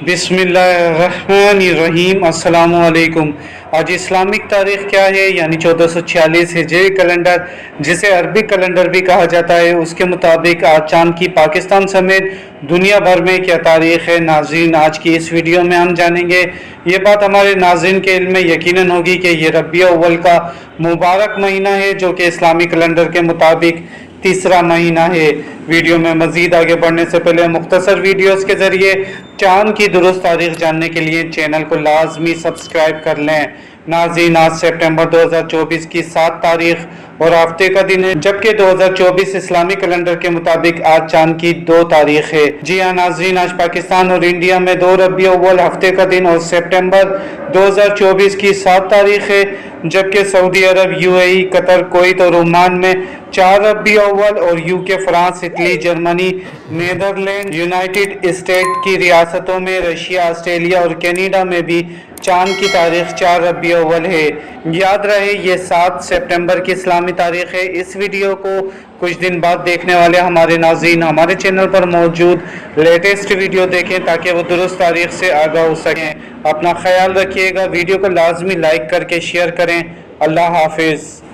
बिस्मिल्लाहिर्रहमानिर्रहीम। अस्सलामु अलैकुम। आज इस्लामिक तारीख़ क्या है, यानी 1446 हिजरी कैलेंडर, जिसे अरबी कैलेंडर भी कहा जाता है, उसके मुताबिक आज चांद की पाकिस्तान समेत दुनिया भर में क्या तारीख़ है। नाज़रीन, आज की इस वीडियो में हम जानेंगे। ये बात हमारे नाज़रीन के इल्म में यकीनन होगी कि ये रबीउल अव्वल का मुबारक महीना है, जो कि इस्लामी कैलेंडर के मुताबिक तीसरा महीना है। वीडियो में मज़ीद आगे बढ़ने से पहले मुख्तसर वीडियोस के ज़रिए चांद की दुरुस्त तारीख जानने के लिए चैनल को लाजमी सब्सक्राइब कर लें। नाज़रीन, आज सितंबर 2024 की 7 तारीख और हफ्ते का दिन है, जबकि 2024 इस्लामी कैलेंडर के मुताबिक आज चांद की 2 तारीख है। जी हाँ नाज़रीन, आज पाकिस्तान और इंडिया में 2 रबीउल अव्वल हफ्ते का दिन और सितंबर 2024 की 7 तारीख है, जबकि सऊदी अरब, यूएई, कतर, कुवैत और ओमान में 4 रबीउल अव्वल और UK, France, Italy, Germany, Netherlands, United States की रियासतों में, रशिया, ऑस्ट्रेलिया और कनाडा में भी चांद की तारीख 4 रबीउल अव्वल है। याद रहे, ये 7 सितंबर की इस्लामी तारीख है। इस वीडियो को कुछ दिन बाद देखने वाले हमारे नाज़रीन हमारे चैनल पर मौजूद लेटेस्ट वीडियो देखें, ताकि वो दुरुस्त तारीख से आगाह हो सकें। अपना ख्याल रखिएगा। वीडियो को लाजमी लाइक करके शेयर करें। अल्लाह हाफिज़।